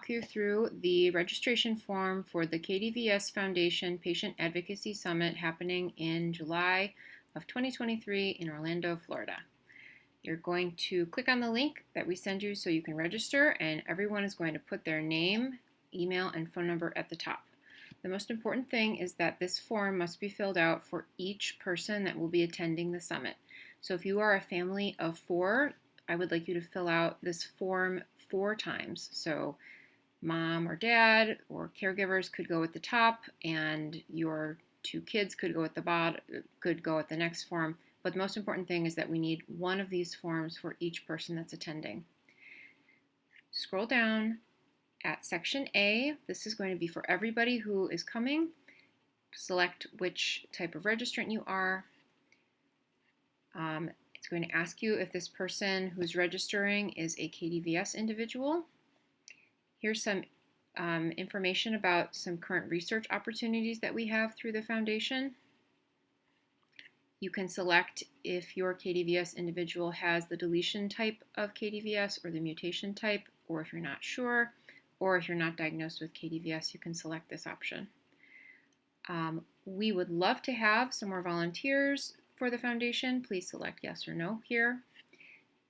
walk you through the registration form for the KdVS Foundation Patient Advocacy Summit happening in July of 2023 in Orlando, Florida. You're going to click on the link that we send you so you can register, and everyone is going to put their name, email, and phone number at the top. The most important thing is that this form must be filled out for each person that will be attending the summit. So if you are a family of 4, I would like you to fill out this form 4 times. So mom or dad or caregivers could go at the top, and your 2 kids could go at the bottom, could go at the next form. But the most important thing is that we need one of these forms for each person that's attending. Scroll down at section A. This is going to be for everybody who is coming. Select which type of registrant you are. It's going to ask you if this person who's registering is a KdVS individual. Here's some information about some current research opportunities that we have through the foundation. You can select if your KdVS individual has the deletion type of KdVS or the mutation type, or if you're not sure, or if you're not diagnosed with KdVS, you can select this option. We would love to have some more volunteers for the foundation. Please select yes or no here.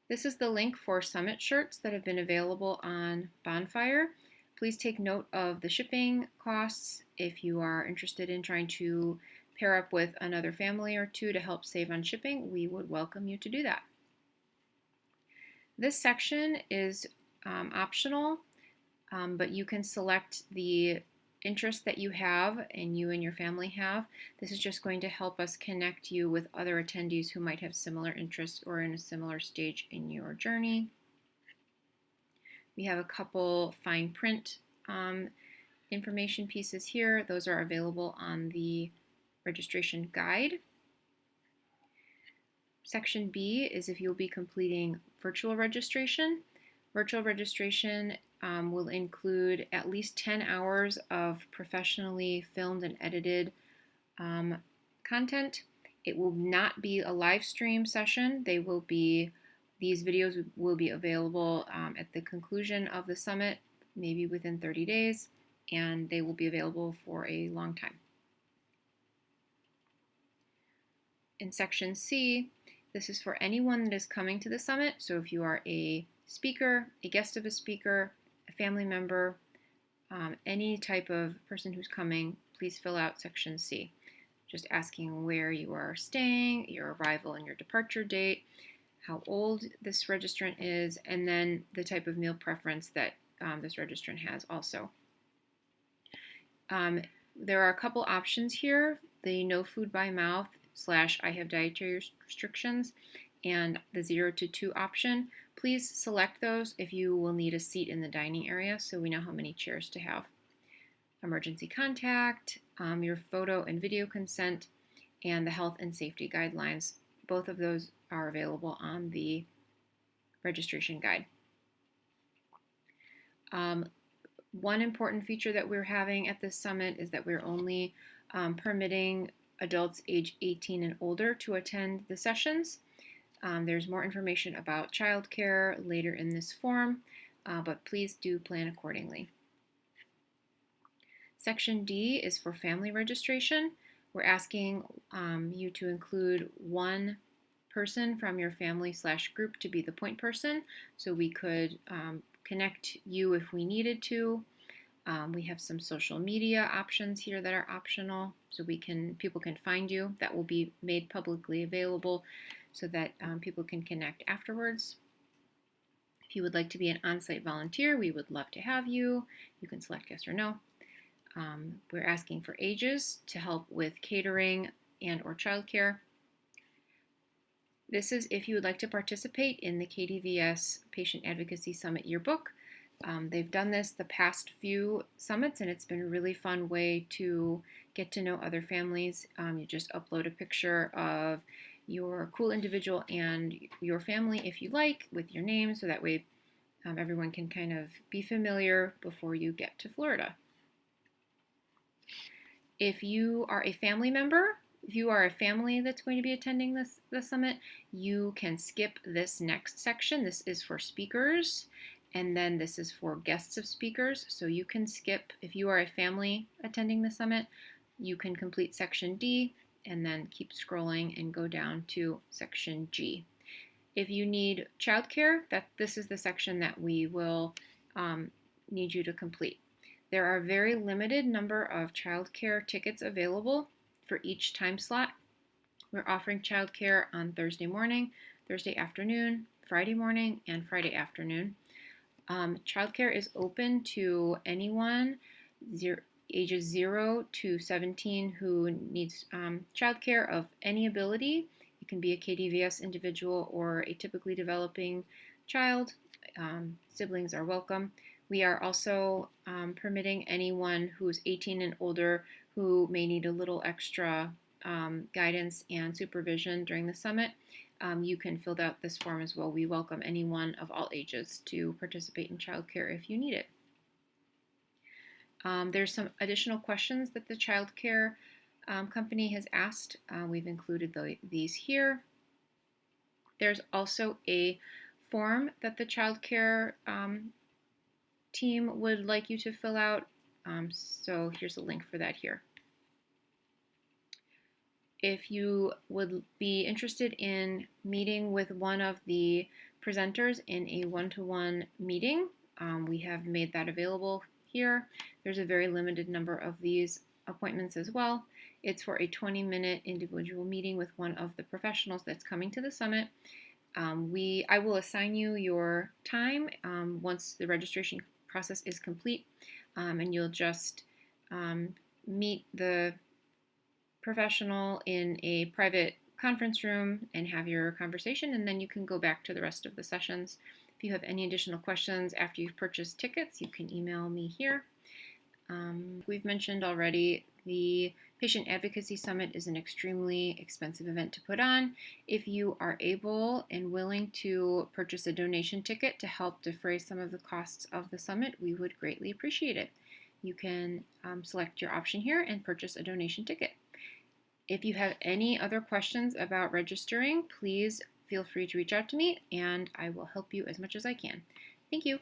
This is the link for summit shirts that have been available on Bonfire. Please take note of the shipping costs. If you are interested in trying to pair up with another family or 2 to help save on shipping, we would welcome you to do that. This section is optional, but you can select the interest that you have and you and your family have. This is just going to help us connect you with other attendees who might have similar interests or in a similar stage in your journey. We have a couple fine print information pieces here. Those are available on the registration guide. Section B is if you'll be completing virtual registration. Virtual registration will include at least 10 hours of professionally filmed and edited content. It will not be a live stream session. These videos will be available at the conclusion of the summit, maybe within 30 days, and they will be available for a long time. In section C, this is for anyone that is coming to the summit. So if you are a speaker, a guest of a speaker, a family member, any type of person who's coming, please fill out section C. Just asking where you are staying, your arrival and your departure date, how old this registrant is, and then the type of meal preference that this registrant has also. There are a couple options here. The no food by mouth / I have dietary restrictions and the 0 to 2 option. Please select those if you will need a seat in the dining area so we know how many chairs to have. Emergency contact, your photo and video consent, and the health and safety guidelines. Both of those are available on the registration guide. One important feature that we're having at this summit is that we're only permitting adults age 18 and older to attend the sessions. There's more information about childcare later in this form, but please do plan accordingly. Section D is for family registration. We're asking you to include one person from your family / group to be the point person, so we could connect you if we needed to. We have some social media options here that are optional, so people can find you. That will be made publicly available so that people can connect afterwards. If you would like to be an on-site volunteer, we would love to have you. You can select yes or no. We're asking for ages to help with catering and or childcare. This is if you would like to participate in the KdVS Patient Advocacy Summit yearbook. They've done this the past few summits, and it's been a really fun way to get to know other families. You just upload a picture of your cool individual and your family, if you like, with your name, so that way everyone can kind of be familiar before you get to Florida. If you are a family member, if you are a family that's going to be attending the summit, you can skip this next section. This is for speakers, And then this is for guests of speakers, so you can skip, if you are a family attending the summit, you can complete section D and then keep scrolling and go down to section G. If you need childcare, this is the section that we will need you to complete. There are a very limited number of childcare tickets available for each time slot. We're offering childcare on Thursday morning, Thursday afternoon, Friday morning, and Friday afternoon. Childcare is open to anyone ages 0 to 17 who needs childcare of any ability. It can be a KdVS individual or a typically developing child. Siblings are welcome. We are also permitting anyone who's 18 and older who may need a little extra guidance and supervision during the summit. You can fill out this form as well. We welcome anyone of all ages to participate in childcare if you need it. There's some additional questions that the childcare company has asked. We've included these here. There's also a form that the childcare team would like you to fill out. So here's a link for that here. If you would be interested in meeting with one of the presenters in a one-to-one meeting, we have made that available here. There's a very limited number of these appointments as well. It's for a 20-minute individual meeting with one of the professionals that's coming to the summit. I will assign you your time once the registration process is complete, and you'll just meet the professional in a private conference room and have your conversation, and then you can go back to the rest of the sessions. If you have any additional questions after you've purchased tickets, you can email me here. We've mentioned already the Patient Advocacy Summit is an extremely expensive event to put on. If you are able and willing to purchase a donation ticket to help defray some of the costs of the summit, we would greatly appreciate it. You can select your option here and purchase a donation ticket. If you have any other questions about registering, please feel free to reach out to me and I will help you as much as I can. Thank you.